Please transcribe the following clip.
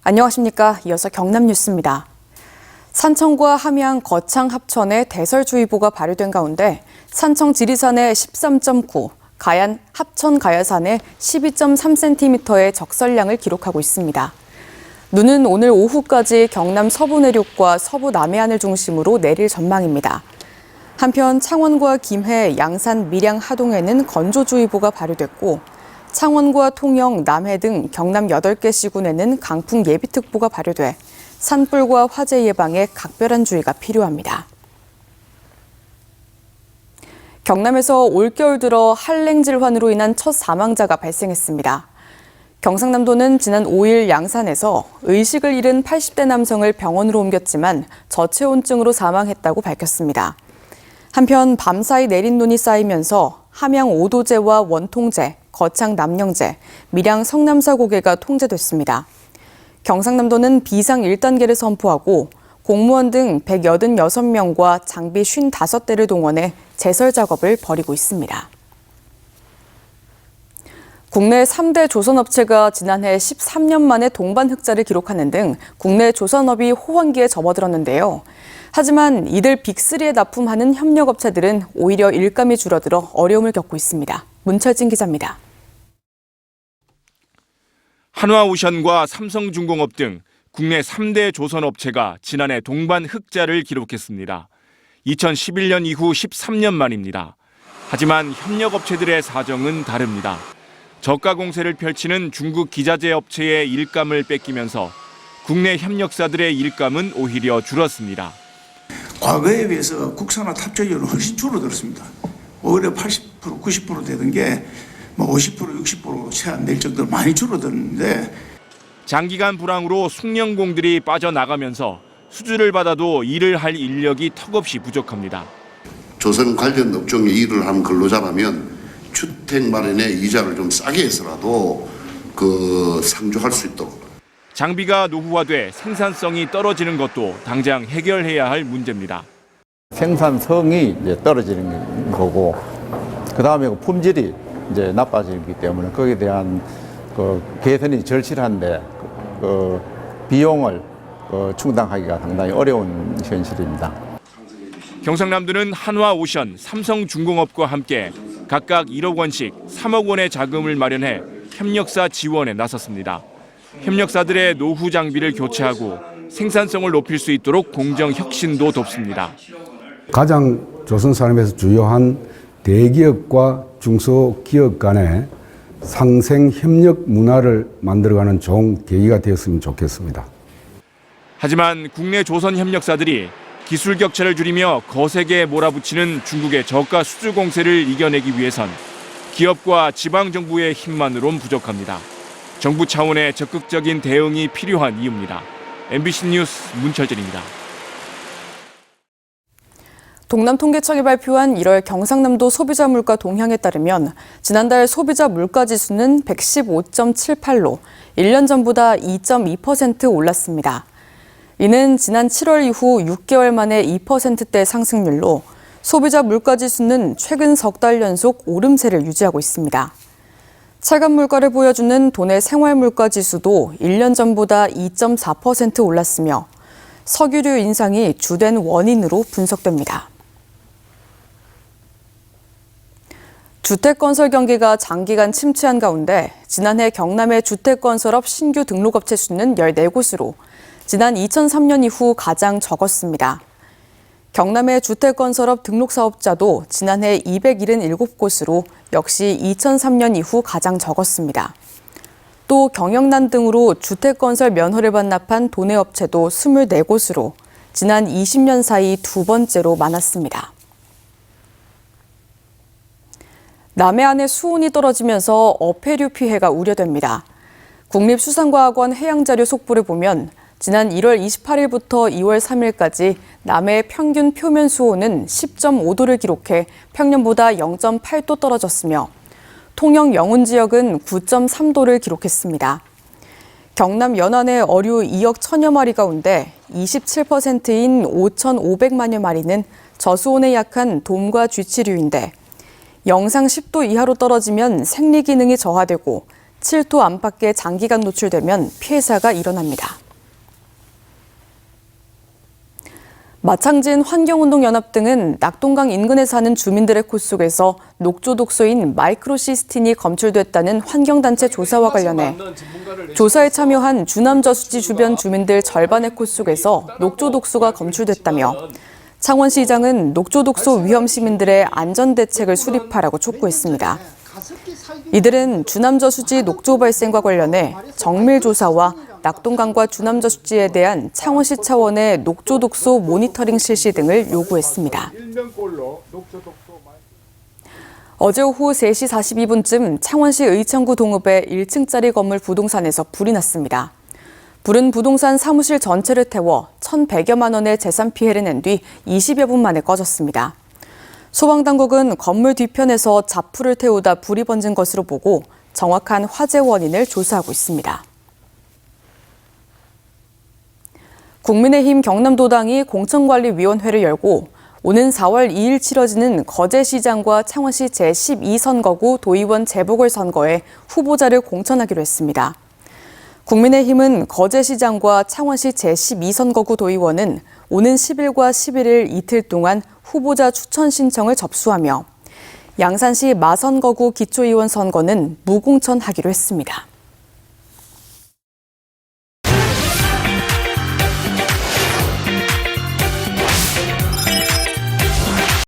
안녕하십니까. 이어서 경남 뉴스입니다. 산청과 함양, 거창 합천에 대설주의보가 발효된 가운데 산청 지리산에 13.9, 가양 합천 가야산에 12.3cm의 적설량을 기록하고 있습니다. 눈은 오늘 오후까지 경남 서부 내륙과 서부 남해안을 중심으로 내릴 전망입니다. 한편 창원과 김해, 양산, 밀양, 하동에는 건조주의보가 발효됐고 창원과 통영, 남해 등 경남 8개 시군에는 강풍 예비특보가 발효돼 산불과 화재 예방에 각별한 주의가 필요합니다. 경남에서 올겨울 들어 한랭 질환으로 인한 첫 사망자가 발생했습니다. 경상남도는 지난 5일 양산에서 의식을 잃은 80대 남성을 병원으로 옮겼지만 저체온증으로 사망했다고 밝혔습니다. 한편 밤사이 내린 눈이 쌓이면서 함양 오도제와 원통제, 거창 남영제, 밀양 성남사 고개가 통제됐습니다. 경상남도는 비상 1단계를 선포하고 공무원 등 186명과 장비 55대를 동원해 제설 작업을 벌이고 있습니다. 국내 3대 조선업체가 지난해 13년 만에 동반 흑자를 기록하는 등 국내 조선업이 호황기에 접어들었는데요. 하지만 이들 빅3에 납품하는 협력업체들은 오히려 일감이 줄어들어 어려움을 겪고 있습니다. 문철진 기자입니다. 한화오션과 삼성중공업 등 국내 3대 조선업체가 지난해 동반 흑자를 기록했습니다. 2011년 이후 13년 만입니다. 하지만 협력업체들의 사정은 다릅니다. 저가 공세를 펼치는 중국 기자재 업체의 일감을 뺏기면서 국내 협력사들의 일감은 오히려 줄었습니다. 과거에 비해서 국산화 탑재율은 훨씬 줄어들었습니다. 오히려 80%, 90% 되던 게 50%, 60% 채 안 될 정도로 많이 줄어들었는데 장기간 불황으로 숙련공들이 빠져나가면서 수주를 받아도 일을 할 인력이 턱없이 부족합니다. 조선 관련 업종에 일을 하는 근로자라면 주택 마련에 이자를 좀 싸게 해서라도 상주할 수 있도록. 장비가 노후화돼 생산성이 떨어지는 것도 당장 해결해야 할 문제입니다. 생산성이 이제 떨어지는 거고, 그 다음에 품질이 이제 나빠지기 때문에 거기에 대한 개선이 절실한데 비용을 충당하기가 상당히 어려운 현실입니다. 경상남도는 한화오션, 삼성중공업과 함께 각각 1억 원씩 3억 원의 자금을 마련해 협력사 지원에 나섰습니다. 협력사들의 노후 장비를 교체하고 생산성을 높일 수 있도록 공정 혁신도 돕습니다. 가장 조선산업에서 주요한 대기업과 중소기업 간의 상생 협력 문화를 만들어가는 좋은 계기가 되었으면 좋겠습니다. 하지만 국내 조선 협력사들이 기술 격차를 줄이며 거세게 몰아붙이는 중국의 저가 수주 공세를 이겨내기 위해선 기업과 지방정부의 힘만으론 부족합니다. 정부 차원의 적극적인 대응이 필요한 이유입니다. MBC 뉴스 문철진입니다. 동남통계청이 발표한 1월 경상남도 소비자 물가 동향에 따르면 지난달 소비자 물가 지수는 115.78로 1년 전보다 2.2% 올랐습니다. 이는 지난 7월 이후 6개월 만에 2%대 상승률로 소비자 물가 지수는 최근 석 달 연속 오름세를 유지하고 있습니다. 체감 물가를 보여주는 도내 생활 물가 지수도 1년 전보다 2.4% 올랐으며 석유류 인상이 주된 원인으로 분석됩니다. 주택건설 경기가 장기간 침체한 가운데 지난해 경남의 주택건설업 신규 등록업체 수는 14곳으로 지난 2003년 이후 가장 적었습니다. 경남의 주택건설업 등록사업자도 지난해 277곳으로 역시 2003년 이후 가장 적었습니다. 또 경영난 등으로 주택건설 면허를 반납한 도내업체도 24곳으로 지난 20년 사이 두 번째로 많았습니다. 남해안의 수온이 떨어지면서 어패류 피해가 우려됩니다. 국립수산과학원 해양자료 속보를 보면 지난 1월 28일부터 2월 3일까지 남해의 평균 표면 수온은 10.5도를 기록해 평년보다 0.8도 떨어졌으며 통영 영운 지역은 9.3도를 기록했습니다. 경남 연안의 어류 2억 1천여 마리 가운데 27%인 5,500만여 마리는 저수온에 약한 돔과 쥐치류인데 영상 10도 이하로 떨어지면 생리 기능이 저하되고 17도 안팎에 장기간 노출되면 폐사가 일어납니다. 마창진 환경운동연합 등은 낙동강 인근에 사는 주민들의 코 속에서 녹조독소인 마이크로시스틴이 검출됐다는 환경단체 조사와 관련해 조사에 참여한 주남저수지 주변 주민들 절반의 코 속에서 녹조독소가 검출됐다며 창원시장은 녹조독소 위험 시민들의 안전대책을 수립하라고 촉구했습니다. 이들은 주남저수지 녹조 발생과 관련해 정밀조사와 낙동강과 주남저수지에 대한 창원시 차원의 녹조독소 모니터링 실시 등을 요구했습니다. 어제 오후 3시 42분쯤 창원시 의창구 동읍의 1층짜리 건물 부동산에서 불이 났습니다. 불은 부동산 사무실 전체를 태워 1,100여만 원의 재산 피해를 낸 뒤 20여 분 만에 꺼졌습니다. 소방당국은 건물 뒤편에서 자풀을 태우다 불이 번진 것으로 보고 정확한 화재 원인을 조사하고 있습니다. 국민의힘 경남도당이 공천관리위원회를 열고 오는 4월 2일 치러지는 거제시장과 창원시 제12선거구 도의원 재보궐선거에 후보자를 공천하기로 했습니다. 국민의힘은 거제시장과 창원시 제12선거구 도의원은 오는 10일과 11일 이틀 동안 후보자 추천 신청을 접수하며 양산시 마선거구 기초의원 선거는 무공천하기로 했습니다.